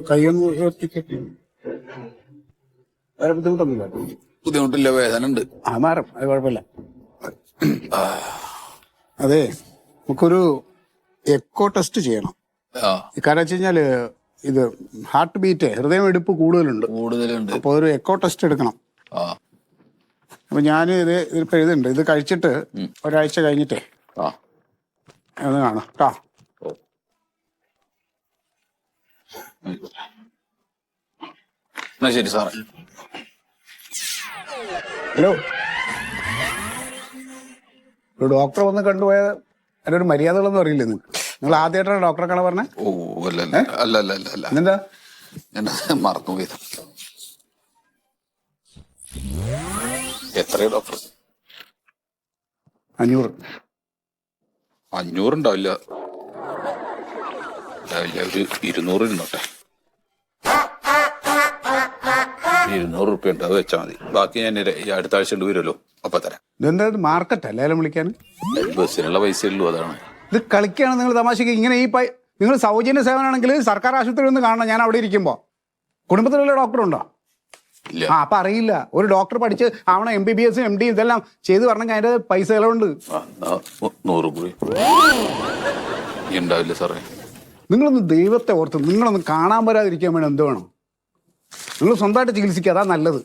കൈയൊന്ന് ഉയർത്തിക്കെട്ടി. വേറെ ബുദ്ധിമുട്ടൊന്നുമില്ല. ബുദ്ധിമുട്ടില്ല, വേദന ഉണ്ട്. മാറും, അത് കുഴപ്പമില്ല. അതെ, നമുക്കൊരു എക്കോ ടെസ്റ്റ് ചെയ്യണം. കാരണം വെച്ച് കഴിഞ്ഞാല് ഇത് ഹാർട്ട് ബീറ്റ്, ഹൃദയമെടുപ്പ് കൂടുതലുണ്ട്. അപ്പോൾ ഒരു എക്കോ ടെസ്റ്റ് എടുക്കണം. അപ്പൊ ഞാൻ ഇതിപ്പോ എഴുതുന്നുണ്ട്. ഇത് കഴിച്ചിട്ട് ഒരാഴ്ച കഴിഞ്ഞിട്ടേ അത് കാണാം കേട്ടോ. ശരി സാറേ. ഹലോ, ഒരു ഡോക്ടറെ വന്ന് കണ്ടുപോയാൽ അതിൻ്റെ ഒരു മര്യാദകളൊന്നും അറിയില്ല. നിങ്ങൾ ആദ്യമായിട്ടാണ് ഡോക്ടറെ കാണാൻ പറഞ്ഞത്? ഓ അല്ല. എന്താ മറന്നുപോയത്. എത്രയോ ഡോക്ടർ? 500. 500 ഉണ്ടാവില്ല, ഒരു 200 ഇരുന്നോട്ടെ. 200 റുപ്യ ഉണ്ട്, അത് വെച്ചാൽ മതി. ബാക്കി ഞാൻ അടുത്ത ആഴ്ച ഉണ്ട് വരുമല്ലോ, അപ്പൊ തരാം. ഇതെന്താ മാർക്കറ്റ് അല്ലേ ലേലം വിളിക്കാൻ? ബസ്സിനുള്ള പൈസ ഉള്ളൂ, അതാണ്. ഇത് കളിക്കുകയാണ് നിങ്ങൾ തമാശക്ക്. ഇങ്ങനെ നിങ്ങൾ സൗജന്യ സേവനമാണെങ്കിൽ സർക്കാർ ആശുപത്രി ഒന്ന് കാണണം. ഞാൻ അവിടെ ഇരിക്കുമ്പോൾ കുടുംബത്തിലുള്ള ഡോക്ടറുണ്ടോ? അപ്പൊ അറിയില്ല. ഒരു ഡോക്ടർ പഠിച്ച് ആവണം MBBS MD ഇതെല്ലാം ചെയ്ത് പറഞ്ഞെങ്കിൽ അതിന്റെ പൈസ ചിലവുണ്ട്. 100 രൂപ ഉണ്ടാവില്ല സാറേ. നിങ്ങളൊന്ന് ദൈവത്തെ ഓർത്ത് നിങ്ങളൊന്ന് കാണാൻ വരാതിരിക്കാൻ വേണ്ടി എന്ത് വേണം? നിങ്ങൾ സ്വന്തമായിട്ട് ചികിത്സിക്കുക, അതാ നല്ലത്.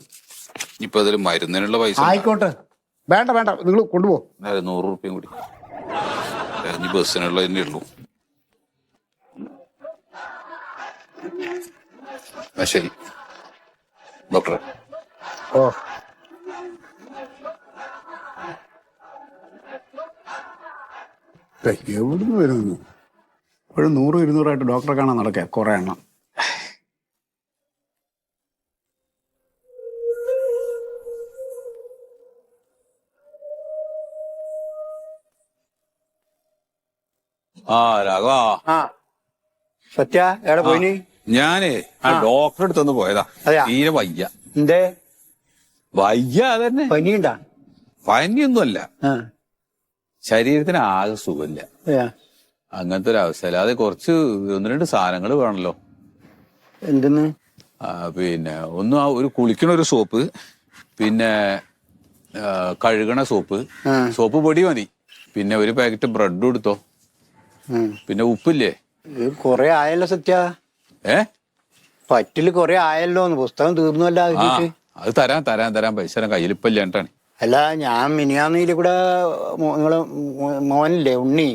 ഇപ്പൊ അതിൽ മരുന്നിനുള്ള പൈസ ആയിക്കോട്ടെ, വേണ്ട നിങ്ങൾ കൊണ്ടുപോ. 100 റുപ്യം കൂടി ബസ്സിനുള്ള തന്നെ ഉള്ളൂ. ശരി ഡോക്ടറെ. ഓ, എവിടുന്ന് വരുന്നു? ഇപ്പോഴും 100-200 ഡോക്ടറെ കാണാൻ നടക്കുക കുറെ എണ്ണം. രാഘവാ. സത്യ എവിടെ പോയിനി? ഞാനേ ഡോക്ടറെ അടുത്തൊന്ന് പോയതാ. തീരെ വയ്യ. എന്തേ വയ്യ? അതന്നെ, പനിയുണ്ടാ? പനിയൊന്നുമല്ല, ശരീരത്തിന് ആകെ സുഖമില്ല, അങ്ങനത്തെ ഒരു അവസ്ഥ. അല്ലാതെ കുറച്ച് 1-2 സാധനങ്ങൾ വേണല്ലോ. എന്തെന്ന്? പിന്നെ ഒരു കുളിക്കണ ഒരു സോപ്പ്, പിന്നെ കഴുകണ സോപ്പ് പൊടി മതി, പിന്നെ ഒരു പാക്കറ്റ് ബ്രെഡ് എടുത്തോ, പിന്നെ ഉപ്പില്ലേ? കൊറേ ആയല്ലോ സത്യ. പറ്റില് കൊറേ ആയല്ലോ. പുസ്തകം തീർന്നുവല്ല. അത് തരാം പൈസ തരാം, കയ്യിലിപ്പല്ലാണ്. അല്ല, ഞാൻ മിനിയാന്നില് കൂടെ നിങ്ങള് മോനില്ലേ ഉണ്ണി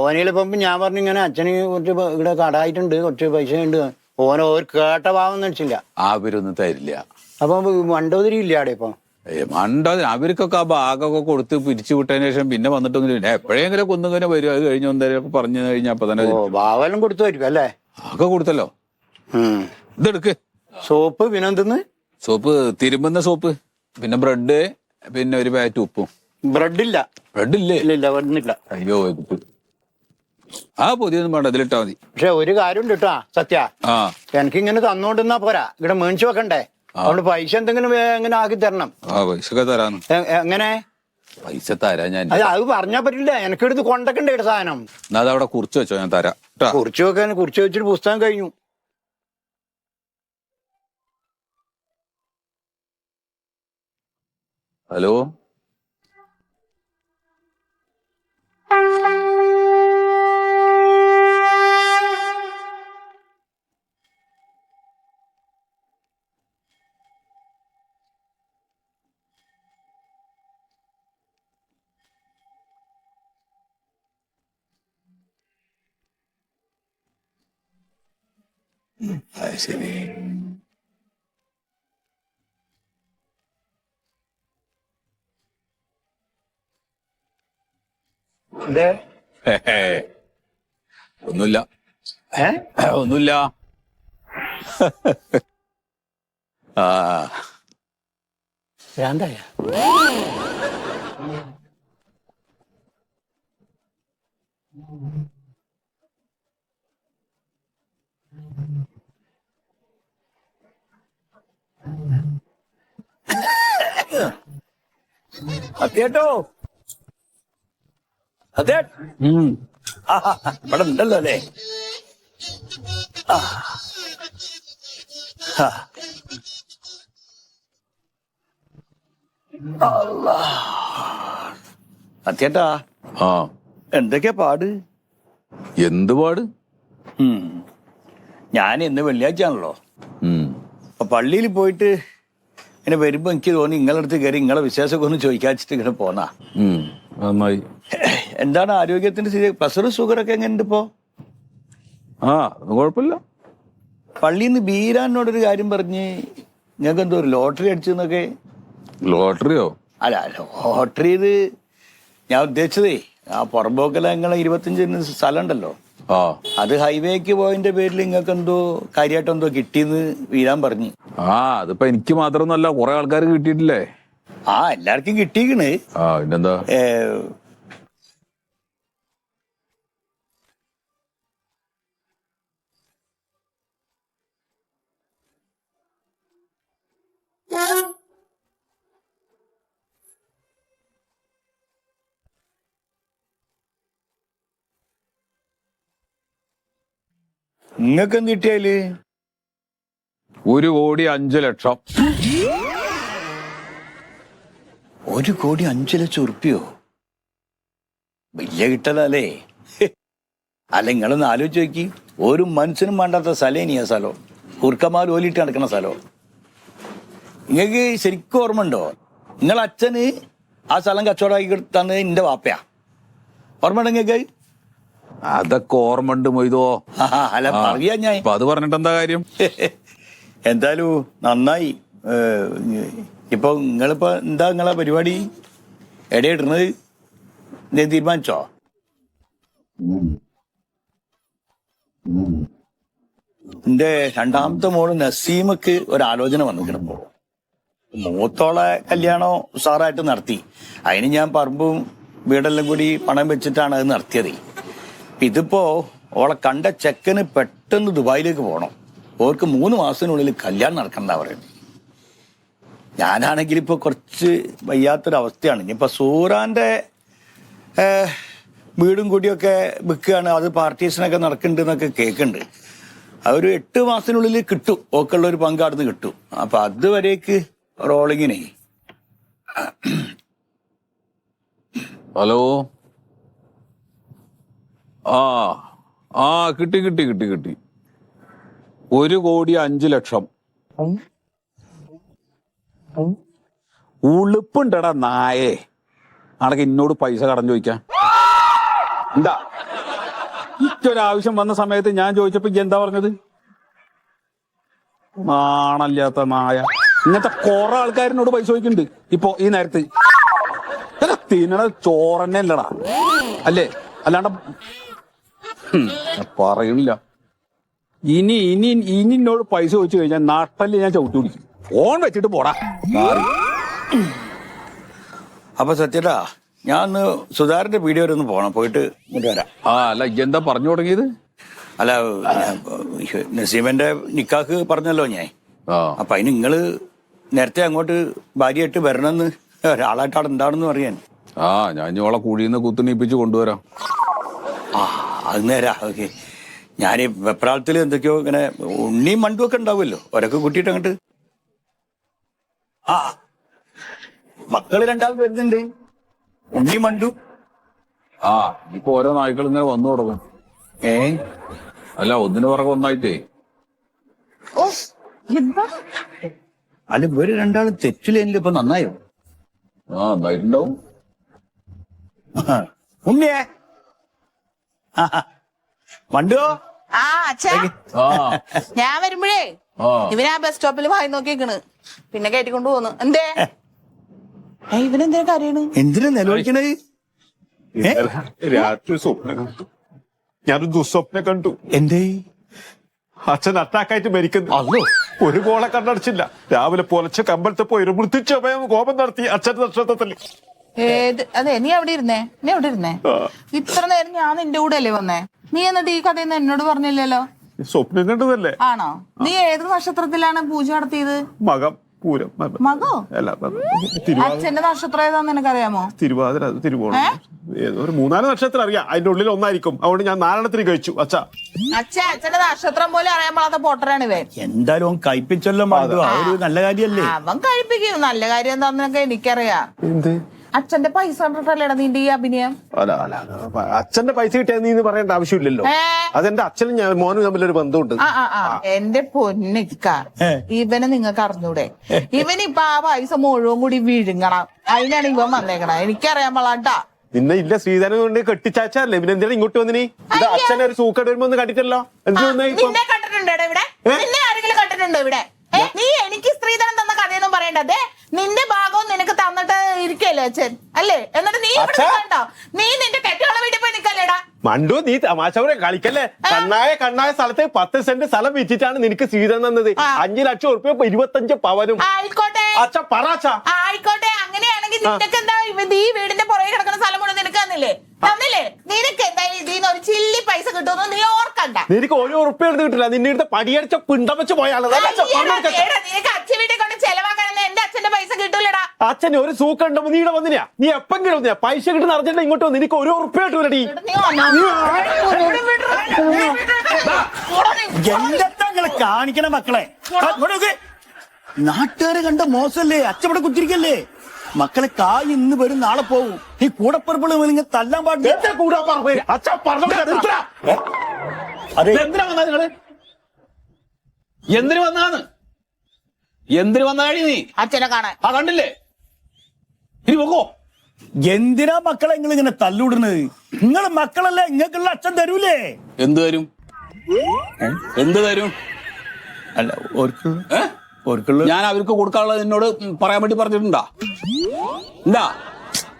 ഓനിലിപ്പം ഞാൻ പറഞ്ഞു ഇങ്ങനെ അച്ഛന് കുറച്ച് ഇവിടെ കടായിട്ടുണ്ട്, കുറച്ച് പൈസ ഉണ്ട്. ഓനോ ഒരു കേട്ട ഭാവം നടിച്ചില്ല. അവരൊന്നും തരില്ല. അപ്പൊ മണ്ടോതിരി ഇല്ല അവിടെ ഇപ്പൊ? അവർക്കൊക്കെ ആ ഭാഗമൊക്കെ കൊടുത്ത് പിരിച്ചു വിട്ടതിന് ശേഷം പിന്നെ വന്നിട്ടൊന്നും എപ്പോഴെങ്കിലും ഒന്നിങ്ങനെ വരും. അത് കഴിഞ്ഞ് ഒന്നരൊക്കെ പറഞ്ഞു കഴിഞ്ഞാൽ അപ്പൊ തന്നെ ഭാവെല്ലാം കൊടുത്തുമായിരിക്കും അല്ലേ? ഒക്കെ കൊടുത്തല്ലോ. ഇതെടുക്ക്. സോപ്പ് പിന്നെ എന്തെന്ന്? സോപ്പ്, തിരുമ്പുന്ന സോപ്പ്, പിന്നെ ബ്രെഡ്, പിന്നെ ഒരു പാക്കറ്റ് ഉപ്പും. ബ്രെഡില്ല? ബ്രെഡില്ല. അയ്യോ, പൊതിയൊന്നും വേണ്ട, ഇതിലിട്ടാ മതി. പക്ഷെ ഒരു കാര്യം ഉണ്ട് കേട്ടോ സത്യ, എനിക്കിങ്ങനെ തന്നോണ്ടിരുന്നാ പോരാ, ഇവിടെ മേടിച്ചു വെക്കണ്ടേ. അതുകൊണ്ട് പൈസ എന്തെങ്കിലും എങ്ങനെ ആക്കി തരണം. പൈസ ഒക്കെ തരാന്ന്. എങ്ങനെ പൈസ തരാം ഞാൻ? അത് പറഞ്ഞാ പറ്റില്ല, എനിക്കെടുത്ത് കൊണ്ടക്കണ്ടേ സാധനം. എന്നാ അതവിടെ കുറിച്ച് വെച്ചോ, ഞാൻ തരാം. കുറിച്ച് വെച്ചിട്ട് പുസ്തകം കഴിഞ്ഞു. ഹലോ, ശരി. ഒന്നുമില്ല. ഒന്നുമില്ല. ഭ്രാന്തായ? സത്യേട്ടോ, സത്യ ഇവിടെ ഉണ്ടല്ലോ അല്ലേ? സത്യേട്ടാ, ആ എന്തൊക്കെയാ പാട്? എന്ത് പാട്? ഞാൻ ഇന്ന് വെള്ളിയാഴ്ച ആണല്ലോ. ഉം. അപ്പൊ പള്ളിയിൽ പോയിട്ട് ഇങ്ങനെ വരുമ്പോ എനിക്ക് തോന്നി നിങ്ങളുടെ അടുത്ത് കയറി നിങ്ങളെ വിശേഷമൊക്കെ ഒന്ന് ചോദിക്കാച്ചിട്ട് ഇങ്ങനെ പോന്നാ. നന്നായി. എന്താണ് ആരോഗ്യത്തിന്റെ സ്ഥിതി? പ്രഷർ ഷുഗറൊക്കെ എങ്ങനെയുണ്ട് ഇപ്പോ? ആ അത് കുഴപ്പമില്ല. പള്ളിയിൽ നിന്ന് ബീരാനോടൊരു കാര്യം പറഞ്ഞ് നിങ്ങൾക്ക് എന്തോ ഒരു ലോട്ടറി അടിച്ചെന്നൊക്കെ. ലോട്ടറിയോ? അല്ല, ലോട്ടറി ഇത് ഞാൻ ഉദ്ദേശിച്ചതേ ആ പുറമ്പോക്കല നിങ്ങളെ 25 സ്ഥലം ഉണ്ടല്ലോ, ആ അത് ഹൈവേക്ക് പോയതിന്റെ പേരിൽ നിങ്ങൾക്ക് എന്തോ കാര്യമായിട്ട് എന്തോ കിട്ടിയെന്ന് വീരാൻ പറഞ്ഞു. ആ അതിപ്പോ എനിക്ക് മാത്രമൊന്നല്ല, കുറെ ആൾക്കാർക്ക് കിട്ടിയിട്ടില്ലേ? ആ എല്ലാവർക്കും കിട്ടിയിക്കണ്. ആ പിന്നെന്താ? നിങ്ങൾക്ക് എന്ത് കിട്ടിയാല്? 1,05,00,000. 1,05,00,000 ഉറുപ്പിയോ? വലിയ കിട്ടലല്ലേ? അല്ല, നിങ്ങളൊന്ന് ആലോചിച്ച് നോക്കി. ഒരു മനുഷ്യനും വേണ്ടാത്ത സ്ഥലം ഇനി ആ സ്ഥലം, കുർക്കന്മാർ ഓലിട്ട് നടക്കുന്ന സ്ഥലം. നിങ്ങൾക്ക് ശരിക്കും ഓർമ്മ ഉണ്ടോ? നിങ്ങളെ അച്ഛന് ആ സ്ഥലം കച്ചവടമാക്കി തന്നത് എന്റെ വാപ്പയാ. ഓർമ്മ ഉണ്ടോ നിങ്ങൾക്ക്? അതൊക്കെ ഓർമ്മണ്ട് മൊയ്തോ. അല്ല പറയാ ഞാൻ. ഇപ്പൊ അത് പറഞ്ഞിട്ട് എന്താ കാര്യം? എന്തായാലും നന്നായി. ഇപ്പൊ നിങ്ങളിപ്പോ എന്താ നിങ്ങളെ പരിപാടി? എവിടെ ഇടുന്നത്? നീ തീരുമാനിച്ചോ? എന്റെ രണ്ടാമത്തെ മോള് നസീമക്ക് ഒരാലോചന വന്നിക്കിടപ്പോ. മൂത്തോളെ കല്യാണം ഉസാറായിട്ട് നടത്തി. അതിന് ഞാൻ പറമ്പും വീടെല്ലാം കൂടി പണം വെച്ചിട്ടാണ് അത് നടത്തിയത്. ഇതിപ്പോ ഓളെ കണ്ട ചെക്കന് പെട്ടെന്ന് ദുബായിലേക്ക് പോകണം. ഓർക്ക് 3 മാസത്തിനുള്ളിൽ കല്യാണം നടക്കണ്ട പറയുന്നത്. ഞാനാണെങ്കിൽ ഇപ്പൊ കുറച്ച് വയ്യാത്തൊരവസ്ഥയാണ്. ഇനിയിപ്പൊ സൂറാന്റെ വീടും കൂടിയൊക്കെ വിൽക്കുകയാണ്, അത് പാർട്ടീഷനൊക്കെ നടക്കുന്നുണ്ട് എന്നൊക്കെ കേൾക്കുന്നുണ്ട്. അതൊരു 8 മാസത്തിനുള്ളിൽ കിട്ടും, ഓക്കുള്ള ഒരു പങ്ക് അവിടുന്ന് കിട്ടും. അപ്പൊ അതുവരേക്ക് റോളിങ്ങിനെ. ഹലോ. ആ ആ കിട്ടി 1,05,00,000. ഉളുപ്പുണ്ടടാ നായേ, ആണെങ്കിൽ എന്നോട് പൈസ കടം ചോദിക്കാൻ. എന്താ ഇക്കൊരാവശ്യം വന്ന സമയത്ത് ഞാൻ ചോദിച്ചപ്പോ എന്താ പറഞ്ഞത്? നാണല്ലാത്ത നായ. ഇങ്ങനത്തെ കുറെ ആൾക്കാരിനോട് പൈസ ചോദിക്കുന്നുണ്ട് ഇപ്പൊ ഈ നേരത്ത്. തിന്നണ ചോറന്നെ അല്ലടാ, അല്ലേ? അല്ലാണ്ട് പറയണില്ല. ഇനി എന്നോട് പൈസ ചോദിച്ചു കഴിഞ്ഞാൽ നാട്ടല് ഞാൻ ചവിട്ടി പിടിക്കും. ഫോൺ വെച്ചിട്ട് പോടാ. അപ്പൊ സത്യടാ, ഞാൻ ഒന്ന് സുധാകരന്റെ വീഡിയോ വരെ ഒന്ന് പോണം, പോയിട്ട് ഇങ്ങോട്ട് വരാം. ആ അല്ല എന്താ പറഞ്ഞു തുടങ്ങിയത്? അല്ല, നസീമന്റെ നിക്കാഹ് പറഞ്ഞല്ലോ ഞാൻ. അപ്പൊ അതിന് നിങ്ങള് നേരത്തെ അങ്ങോട്ട് ഭാര്യയായിട്ട് വരണമെന്ന്, ഒരാളായിട്ട് അവിടെ എന്താണെന്ന് പറയാൻ. ആ ഞാൻ ഓളെ കുഴിന്ന് കുത്തുണീപ്പിച്ച് കൊണ്ടുവരാം. ആ അത് നേരാ. ഓക്കെ. ഞാൻ വെപ്രാളത്തില് എന്തൊക്കെയോ ഇങ്ങനെ ഉണ്ണിയും മണ്ടും ഒക്കെ ഉണ്ടാവുമല്ലോ, ഒരൊക്കെ കൂട്ടിയിട്ട് അങ്ങോട്ട്. ആ മക്കള് 2 വരുന്നുണ്ട്, ഉണ്ണി മണ്ടു. ആ ഇപ്പൊ ഓരോ നായ്ക്കൾ ഇങ്ങനെ വന്നു തുടങ്ങും. അല്ല ഒന്നിനു പുറകെ ഒന്നായിട്ടേ. അല്ല, ഇവര് 2 തെറ്റില്ല. ഇപ്പൊ നന്നായോ? ആ നന്നായിട്ടുണ്ടാവും. ഉണ്ണിയേ, മണ്ടോ. ആ അച്ഛാ, ഞാൻ വരുമ്പോഴേ ഇവനാ ബസ് സ്റ്റോപ്പിൽ വായി നോക്കിയേക്കണ്, പിന്നെ കയറ്റിക്കൊണ്ട് പോന്നു. എന്തേ ഇവനെന്തിനാ കരയണ്? എന്തിനാ നിലവിളിക്കണേ? രാത്രി സ്വപ്നം കണ്ടു. ഞാനൊരു ദുസ്വപ്നം കണ്ടു. എന്തേ? അച്ഛൻ അറ്റാക്കായിട്ട് മരിക്കുന്നു. അല്ലോ, ഒരു കോളെ കണ്ടടിച്ചില്ല. രാവിലെ പൊലച്ച കമ്പലത്തെ പോയി ഒരു വൃത്തിച്ചമയം കോപം നടത്തി അച്ഛന്റെ നക്ഷത്രത്തിൽ. അതെ, നീ എവിടെ ഇരുന്നേ? ഇത്ര നേരം ഞാൻ നിന്റെ കൂടെ അല്ലേ വന്നേ? നീ എന്നിട്ട് ഈ കഥയൊന്നും എന്നോട് പറഞ്ഞില്ലല്ലോ. സ്വപ്നം കണ്ടതല്ലേ? ആണോ? നീ ഏത് നക്ഷത്രത്തിലാണ് പൂജ നടത്തിയത്? മകം. പൂരം മകോ അല്ല അച്ഛന്റെ നക്ഷത്രം ഏതാന്ന് നിനക്കറിയാമോ? തിരുവാതിര തിരുവോണം ഏതോ ഒരു 4 നക്ഷത്രം അറിയാം. അതിന്റെ ഉള്ളിൽ ഒന്നായിരിക്കും. അതുകൊണ്ട് ഞാൻ 4 കഴിച്ചു. അച്ഛന്റെ നക്ഷത്രം പോലും അറിയാൻ പാടാത്ത പൊട്ടരാണ് ഇവൻ. എന്തായാലും അവൻ കഴിപ്പിച്ചല്ലോ മാധു, ആ ഒരു നല്ല കാര്യല്ലേ? അവൻ കഴിപ്പിക്കും. നല്ല കാര്യം എന്താന്നൊക്കെ എനിക്കറിയാം. എന്ത് അച്ഛന്റെ പൈസ കണ്ടിട്ടല്ലേടാ നിന്റെ ഈ അഭിനയം? അച്ഛന്റെ പൈസ കിട്ടിയാൽ നീ പറയേണ്ട ആവശ്യമില്ലല്ലോ. അതെന്റെ അച്ഛനും ഞാൻ മോനും തമ്മിലൊരു ബന്ധമുണ്ട്. എന്റെ പൊന്നിക്ക, ഇവനെ നിങ്ങൾക്ക് അറിഞ്ഞൂടെ? ഇവനിപ്പൊ ആ പൈസ മുഴുവൻ കൂടി വിഴുങ്ങണം. അതിനാണ് ഇവൻ വന്നേക്കണ. എനിക്കറിയാൻ പാടാട്ടാ. നിന്നെ ഇല്ല ശ്രീധരൻ കൊണ്ട് കെട്ടിച്ചാച്ചല്ലേ, പിന്നെ എന്തിനാ ഇങ്ങോട്ട് വന്നിനി? അച്ഛനെ ഒരു സൂക്കേട് വരുമ്പോ ഒന്ന് കണ്ടിട്ടല്ലോ. നിന്നെ കണ്ടിട്ടുണ്ടോ ഇവിടെ? നിന്നെ ആരെങ്കിലും കണ്ടിട്ടുണ്ടോ ഇവിടെ? നീ എനിക്ക് സ്ത്രീധനം തന്ന കഥയൊന്നും പറയണ്ടേ. നിന്റെ ഭാഗവും നിനക്ക് തന്നിട്ട് ഇരിക്കല്ലേ അച്ഛൻ, അല്ലേ? എന്നിട്ട് നീ ഇവിടെ കണ്ടോ? നീ നിന്റെ കെട്ടിയുള്ള വീട്ടിൽ പോയി നിക്കല്ലേടാ. മണ്ടു, നീ തമാശ കളിക്കല്ലേ? കണ്ണായ സ്ഥലത്ത് 10 സെന്റ് സ്ഥലം വിറ്റിട്ടാണ് നിനക്ക് ശ്രീധരൻ തന്നത്. 5 ലക്ഷം ഉറുപ്പ്യ 25 പവനും. ആയിക്കോട്ടെ ആയിക്കോട്ടെ. അങ്ങനെയാണെങ്കിൽ നിനക്ക് എന്താ ഈ വീടിന്റെ പുറകെ കിടക്കുന്ന സ്ഥലം കൂടെ നിനക്ക് തന്നില്ലേ? നിനക്ക് എന്തായാലും ഇതിന്ന് ഒരു ചില്ലി പൈസ കിട്ടുമെന്ന് നീ ഓർക്കണ്ട. നിനക്ക് 1 ഉറുപ്പ്യ എടുത്ത് കിട്ടില്ല. നിന്റെ അടുത്ത് പടിയടിച്ച പിണ്ടം വെച്ച് പോയാളോ. നിനക്ക് അച്ഛൻ വീട്ടിൽ കൊണ്ട് ചെലവാക്കാനൊന്നും എന്റെ അച്ഛന്റെ പൈസ കിട്ടൂലടാ. അച്ഛന് ഒരു സൂക്കുണ്ടോ നീ ഇവിടെ വന്നിനാ? നീ എപ്പെങ്കിലും വന്നിനാ? പൈസ കിട്ടുന്ന അറിഞ്ഞിട്ട് ഇങ്ങോട്ട് വന്ന് നിനക്ക് 1 ഉറുപ്പ്യ കിട്ടൂലടി. എന്തെങ്കിലും കാണിക്കണ മക്കളെ. നാട്ടുകാരെ കണ്ട മോശമല്ലേ? അച്ഛവിടെ കുത്തിരിക്കല്ലേ? മക്കളെ കായ് ഇന്ന് വരും നാളെ പോകും. ഈ കൂടപ്പറപ്പുകൾ നിങ്ങൾ തല്ലാൻ പാടില്ല. എന്തിനു വന്നാണ്? എന്തിനു വന്നാടി നീ? അച്ഛനെ കാണാൻ. കണ്ടില്ലേ? ഇനി പോകോ. എന്തിനാ മക്കളെ നിങ്ങൾ ഇങ്ങനെ തല്ലുവിടുന്നത്? നിങ്ങള് മക്കളല്ലേ, നിങ്ങൾക്കുള്ള അച്ഛൻ തരൂലേ? എന്ത് തരും? എന്ത് തരും? അല്ല ഓർക്കുള്ള ഞാൻ അവർക്ക് കൊടുക്കാനുള്ളത് എന്നോട് പറയാൻ വേണ്ടി പറഞ്ഞിട്ടുണ്ടാ? എന്താ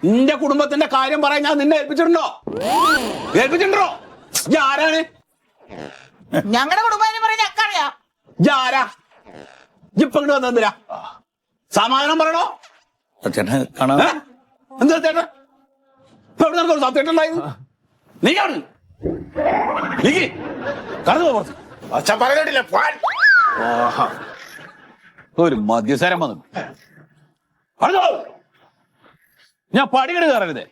നിന്റെ കുടുംബത്തിന്റെ കാര്യം പറയാൻ ഞാൻ നിന്നെ ഏൽപ്പിച്ചിട്ടുണ്ടോ? ആരാണ്? ഞങ്ങളുടെ കുടുംബം പറയാൻ ഞങ്ങൾക്കറിയാം. ആരാ? ഇപ്പൊ ഇങ്ങോട്ട് വന്നെന്തിരാ? സമാധാനം പറയണോ? എന്താ ചേട്ടാ എവിടെ നടക്കും? സത്യേട്ടുണ്ടായിരുന്നു നീയാണ്. കടന്നു പോ. അച്ഛൻ പറഞ്ഞിട്ടില്ല. ഒരു മദ്യസരം വന്നു. ഞാൻ പടികെട് കയറരുതേ.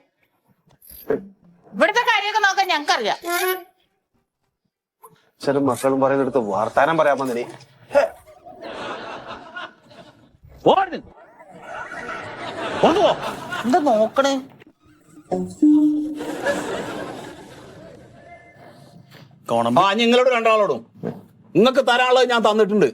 ഇവിടുത്തെ കാര്യമൊക്കെ നോക്കാൻ ഞങ്ങൾക്കറിയാം. അച്ഛനും മക്കളും പറയുന്നിടത്ത് വർത്താനം പറയാൻ വന്നിനി. എന്താ നോക്കണേ? നിങ്ങളോട് രണ്ടാളോടും നിങ്ങൾക്ക് തരാനുള്ളത് ഞാൻ തന്നിട്ടുണ്ട്.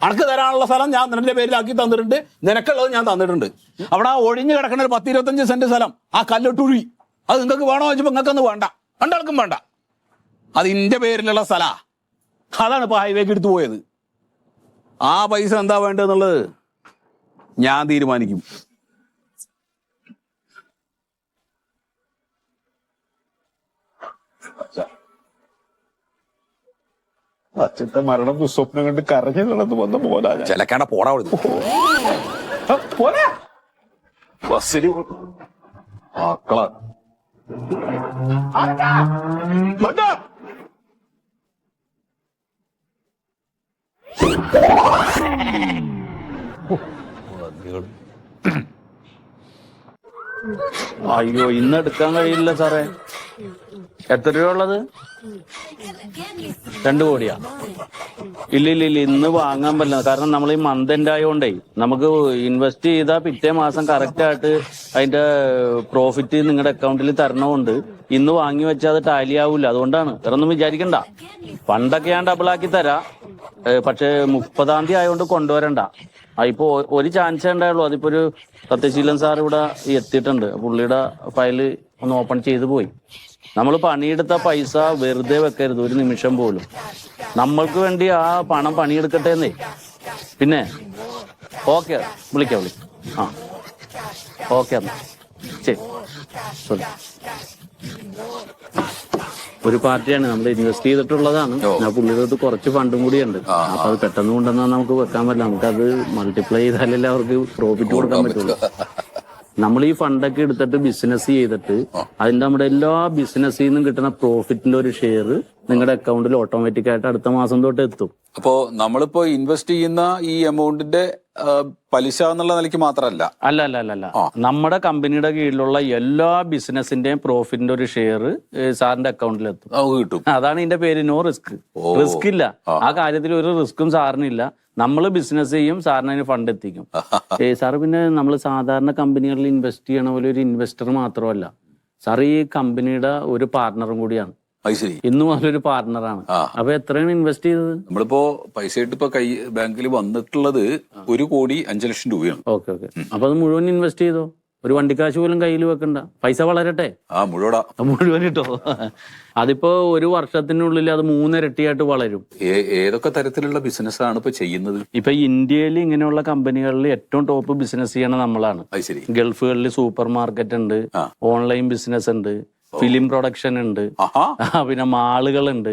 അനക്ക് തരാനുള്ള സ്ഥലം ഞാൻ നിന്റെ പേരിലാക്കി തന്നിട്ടുണ്ട്. നിനക്കുള്ളത് ഞാൻ തന്നിട്ടുണ്ട്. അവിടെ ആ ഒഴിഞ്ഞു കിടക്കുന്ന ഒരു 10-25 സെന്റ് സ്ഥലം, ആ കല്ലിട്ടുഴി, അത് നിങ്ങൾക്ക് വേണോ വെച്ചപ്പോ നിങ്ങൾക്കൊന്നും വേണ്ട, രണ്ടാൾക്കും വേണ്ട. അത് ഇന്റെ പേരിലുള്ള സ്ഥലാ. അതാണ് ഇപ്പൊ ഹൈവേക്ക് എടുത്തു പോയത്. ആ പൈസ എന്താ വേണ്ടതെന്നുള്ളത് ഞാൻ തീരുമാനിക്കും. അച്ഛന്റെ മരണം ദുസ്വപ്നം കണ്ട് കരഞ്ഞു നടന്നു വന്ന പോലാ. ചിലക്കാണ്ട പോടാ പോരാ ബസ്സിന് മക്കളാ. അയ്യോ, ഇന്ന് എടുക്കാൻ കഴിയില്ല സാറേ. എത്ര രൂപ ഉള്ളത്? 2 കോടിയാ? ഇല്ല, ഇന്ന് വാങ്ങാൻ പറ്റില്ല. കാരണം നമ്മൾ ഈ മന്ത് എൻഡ് ആയതുകൊണ്ടേ നമുക്ക് ഇൻവെസ്റ്റ് ചെയ്താൽ പിറ്റേ മാസം കറക്റ്റ് ആയിട്ട് അതിന്റെ പ്രോഫിറ്റ് നിങ്ങളുടെ അക്കൗണ്ടിൽ തരണമുണ്ട്. ഇന്ന് വാങ്ങി വെച്ചാൽ അത് ടാലി ആവൂല. അതുകൊണ്ടാണ്. വേറൊന്നും വിചാരിക്കണ്ട. ഫണ്ടൊക്കെ ഞാൻ ഡബിളാക്കി തരാം. പക്ഷെ 30-ാം തീയതി ആയതുകൊണ്ട് കൊണ്ടുവരണ്ട. ഇപ്പൊ ഒരു ചാൻസേ ഉണ്ടായുള്ളൂ. അതിപ്പോ ഒരു സത്യശീലൻ സാർ ഇവിടെ എത്തിയിട്ടുണ്ട്. പുള്ളിയുടെ ഫയല് ഒന്ന് ഓപ്പൺ ചെയ്തു പോയി. നമ്മൾ പണിയെടുത്ത പൈസ വെറുതെ വെക്കരുത് ഒരു നിമിഷം പോലും. നമ്മൾക്ക് വേണ്ടി ആ പണം പണിയെടുക്കട്ടെ എന്നേ. പിന്നെ ഓക്കെ, വിളിക്കാം. ആ ഓക്കെ എന്നാ ശരി. ഒരു പാർട്ടിയാണ് നമ്മൾ ഇൻവെസ്റ്റ് ചെയ്തിട്ടുള്ളതാണ്. ആ പുള്ളിയുടെ കുറച്ച് ഫണ്ടും കൂടി ഉണ്ട്. അപ്പൊ അത് പെട്ടെന്ന് കൊണ്ടുവന്നാൽ നമുക്ക് വെക്കാൻ പറ്റില്ല. നമുക്കത് മൾട്ടിപ്ലൈ ചെയ്താലല്ലേ അവർക്ക് പ്രോഫിറ്റ് കൊടുക്കാൻ പറ്റുള്ളൂ. നമ്മൾ ഈ ഫണ്ടൊക്കെ എടുത്തിട്ട് ബിസിനസ് ചെയ്തിട്ട് അതിന്റെ നമ്മുടെ എല്ലാ ബിസിനസ്സിൽ നിന്നും കിട്ടുന്ന പ്രോഫിറ്റിന്റെ ഒരു ഷെയർ നിങ്ങളുടെ അക്കൗണ്ടിൽ ഓട്ടോമാറ്റിക് ആയിട്ട് അടുത്ത മാസം തൊട്ട് എത്തും. അപ്പോ നമ്മളിപ്പോ ഇൻവെസ്റ്റ് ചെയ്യുന്ന ഈ എമൗണ്ടിന്റെ പലിശ എന്നുള്ള നിലയ്ക്ക് മാത്രമല്ല. അല്ല നമ്മുടെ കമ്പനിയുടെ കീഴിലുള്ള എല്ലാ ബിസിനസിന്റെയും പ്രോഫിറ്റിന്റെ ഒരു ഷെയർ സാറിന്റെ അക്കൗണ്ടിൽ എത്തും. നമുക്ക് കിട്ടും. അതാണ് ഇതിന്റെ പേര് നോ റിസ്ക്. റിസ്ക് ഇല്ല, ആ കാര്യത്തിൽ ഒരു റിസ്ക്കും സാറിനില്ല. നമ്മൾ ബിസിനസ് ചെയ്യും, സാറിന് അതിന് ഫണ്ട് എത്തിക്കും. സാറ് പിന്നെ നമ്മൾ സാധാരണ കമ്പനികളിൽ ഇൻവെസ്റ്റ് ചെയ്യണ പോലെ ഒരു ഇൻവെസ്റ്റർ മാത്രമല്ല സാർ, ഈ കമ്പനിയുടെ ഒരു പാർട്ണറും കൂടിയാണ്. ഇന്ന് മുതലൊരു പാർട്ണറാണ്. അപ്പൊ എത്രയാണ് ഇൻവെസ്റ്റ് ചെയ്തത്? നമ്മളിപ്പോ പൈസ ആയിട്ട് ഇപ്പൊ ബാങ്കിൽ വന്നിട്ടുള്ളത് 1,05,00,000 രൂപയാണ്. ഓക്കെ. അപ്പൊ അത് മുഴുവൻ ഇൻവെസ്റ്റ് ചെയ്തോ? ഒരു വണ്ടിക്കാശ് പോലും കയ്യിൽ വെക്കണ്ട, പൈസ വളരട്ടെ. മുഴുവൻ ഇട്ടോ. അതിപ്പോ ഒരു വർഷത്തിനുള്ളിൽ അത് 3 ഇരട്ടിയായിട്ട് വളരും. ഏതൊക്കെ തരത്തിലുള്ള ബിസിനസ് ആണ് ഇപ്പൊ ചെയ്യുന്നത്? ഇപ്പൊ ഇന്ത്യയിൽ ഇങ്ങനെയുള്ള കമ്പനികളിൽ ഏറ്റവും ടോപ്പ് ബിസിനസ് ചെയ്യണ നമ്മളാണ്. ഗൾഫുകളിൽ സൂപ്പർ മാർക്കറ്റ് ഉണ്ട്, ഓൺലൈൻ ബിസിനസ് ഉണ്ട്, ഫിലിം പ്രൊഡക്ഷൻ ഉണ്ട്, പിന്നെ മാളുകളുണ്ട്,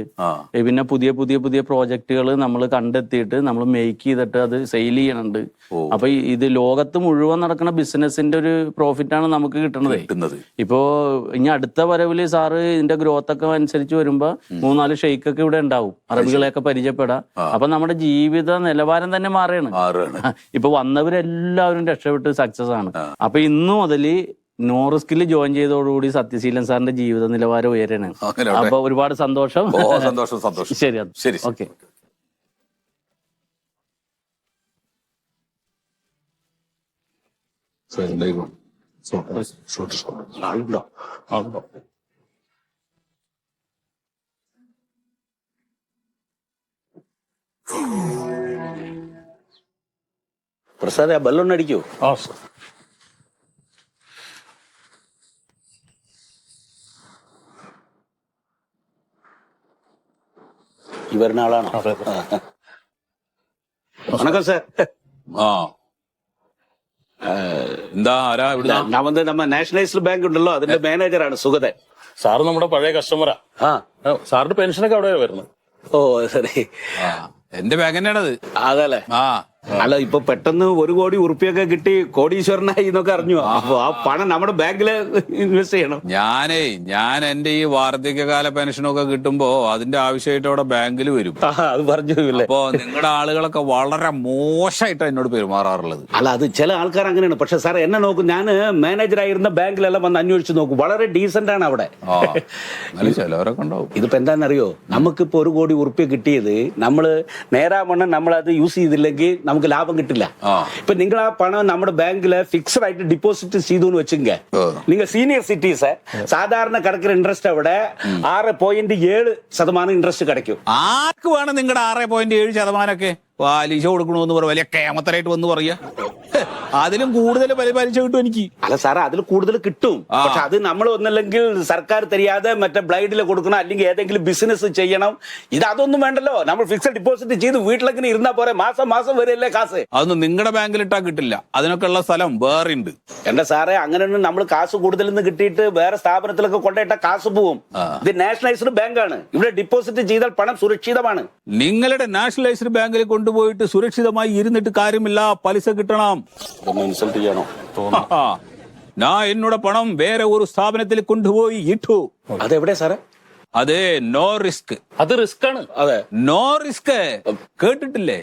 പിന്നെ പുതിയ പുതിയ പുതിയ പ്രോജക്റ്റുകൾ നമ്മൾ കണ്ടെത്തിയിട്ട് നമ്മൾ മേക്ക് ചെയ്തിട്ട് അത് സെയിൽ ചെയ്യണുണ്ട്. അപ്പൊ ഇത് ലോകത്ത് മുഴുവൻ നടക്കുന്ന ബിസിനസിന്റെ ഒരു പ്രോഫിറ്റ് ആണ് നമുക്ക് കിട്ടുന്നത്. ഇപ്പോ ഇനി അടുത്ത വരവില് സാറ് ഇതിന്റെ ഗ്രോത്ത് ഒക്കെ അനുസരിച്ച് വരുമ്പോ 3-4 ഷെയ്ക്കൊക്കെ ഇവിടെ ഉണ്ടാവും, അറബികളെയൊക്കെ പരിചയപ്പെടാം. അപ്പൊ നമ്മുടെ ജീവിത നിലവാരം തന്നെ മാറുകയാണ്. ഇപ്പൊ വന്നവരെല്ലാവരും രക്ഷപ്പെട്ട് സക്സസ് ആണ്. അപ്പൊ ഇന്നു മുതല് നോ റിസ്കിൽ ജോയിൻ ചെയ്തതോടുകൂടി സത്യശീലൻ സാറിന്റെ ജീവിത നിലവാരം ഉയരാണ്. അപ്പൊ ഒരുപാട് സന്തോഷം. സന്തോഷം. ശരി. ഓക്കെ. പ്രസാദ് ബല്ലൊന്നടിക്കോ? ഈ വരുന്ന ആളാണോ? വണക്കം സാർ. എന്താ ആരാ ഇവിടെ? നമ്മ നാഷണലൈസ്ഡ് ബാങ്ക് ഉണ്ടല്ലോ, അതിന്റെ മാനേജറാണ് സുഗതൻ. സാറ് നമ്മുടെ പഴയ കസ്റ്റമറാ. സാറിന്റെ പെൻഷനൊക്കെ അവിടെ വരുന്നത്. ഓ ശരി. എന്റെ ബാങ്ക് തന്നെയാണത്. അതല്ലേ? അല്ല, ഇപ്പൊ പെട്ടെന്ന് 1 കോടി ഉറുപ്പിയൊക്കെ കിട്ടി കോടീശ്വരനായി എന്നൊക്കെ അറിഞ്ഞു. അപ്പൊ ആ പണം നമ്മുടെ ബാങ്കില് ഇൻവെസ്റ്റ് ചെയ്യണം. ഞാൻ എന്റെ ഈ വാർദ്ധക്യകാല പെൻഷനൊക്കെ കിട്ടുമ്പോ അതിന്റെ ആവശ്യമായിട്ട് അവിടെ ബാങ്കിൽ വരും. അത് പറഞ്ഞു. അപ്പൊ നിങ്ങളുടെ ആളുകളൊക്കെ വളരെ മോശമായിട്ടാണ് എന്നോട് പെരുമാറാറുള്ളത്. അല്ല, അത് ചില ആൾക്കാർ അങ്ങനെയാണ്. പക്ഷെ സാർ എന്നെ നോക്കും, ഞാൻ മാനേജറായിരുന്ന ബാങ്കിലെല്ലാം വന്ന് അന്വേഷിച്ച് നോക്കും, വളരെ ഡീസന്റ് ആണ് അവിടെ. ചിലവരൊക്കെ ഉണ്ടാവും. ഇതിപ്പോ എന്താണെന്നറിയോ, നമുക്കിപ്പോ 1 കോടി ഉറുപ്പിക കിട്ടിയത് നമ്മള് നേരാവണ്ണം നമ്മളത് യൂസ് ചെയ്തില്ലെങ്കിൽ നമുക്ക് ലാഭം കിട്ടില്ല. ഇപ്പൊ നിങ്ങൾ ആ പണം നമ്മുടെ ബാങ്കില് ഫിക്സഡ് ആയിട്ട് ഡിപ്പോസിറ്റ് ചെയ്തു എന്ന് വെച്ചെങ്ക, നിങ്ങൾ സീനിയർ സിറ്റീസ് സാധാരണ കിടക്കുന്ന ഇൻട്രസ്റ്റ് അവിടെ 6.7% ഇൻട്രസ്റ്റ് കിടക്കും. ആർക്ക് വേണം നിങ്ങളുടെ 6.7% പലിശ കൊടുക്കണമെന്ന് പറ വലിയ കേമത്തരായിട്ട് വന്ന് പറയാ? അതിലും കൂടുതൽ പലിശ കിട്ടും എനിക്ക്. അല്ല സാറേ, അതിൽ കൂടുതൽ കിട്ടും. പക്ഷെ അത് നമ്മൾ ഒന്നല്ലെങ്കിൽ സർക്കാർ തരിയാതെ മറ്റേ ബ്ലൈഡിൽ കൊടുക്കണം, അല്ലെങ്കിൽ ഏതെങ്കിലും ബിസിനസ് ചെയ്യണം. അതൊന്നും വേണ്ടല്ലോ. നമ്മൾ ഫിക്സഡ് ഡിപ്പോസിറ്റ് ചെയ്ത് വീട്ടിലേക്ക് ഇരുന്നാ പോരെ, മാസം വരെയല്ലേ കാശ്. അതൊന്നും നിങ്ങളുടെ ബാങ്കിൽ ഇട്ടാ കിട്ടില്ല. അതിനൊക്കെ ഉള്ള സ്ഥലം വേറെ ഉണ്ട്. എന്റെ സാറേ, അങ്ങനെയൊന്നും നമ്മൾ കാശ് കൂടുതൽ നിന്ന് കിട്ടിയിട്ട് വേറെ സ്ഥാപനത്തിലൊക്കെ കൊണ്ടുപോയിട്ട കാശ് പോവും. ഇത് നാഷണലൈസ്ഡ് ബാങ്കാണ്. ഇവിടെ ഡിപ്പോസിറ്റ് ചെയ്താൽ പണം സുരക്ഷിതമാണ്. നിങ്ങളുടെ നാഷണലൈസ്ഡ് ബാങ്കിൽ കൊണ്ടുപോയിട്ട് സുരക്ഷിതമായി ഇരുന്നിട്ട് കാര്യമില്ല, പലിശ കിട്ടണം. ഇൻസൾട്ട് ചെയ്യണോ? ഞാൻ എന്നോട് പണം വേറെ ഒരു സ്ഥാപനത്തിൽ കൊണ്ടുപോയി ഇട്ടു. അതെവിടെ സാറേ? അതെ, നോ റിസ്ക്. അത് റിസ്ക് ആണ്. അതെ, നോ റിസ്ക് കേട്ടിട്ടില്ലേ?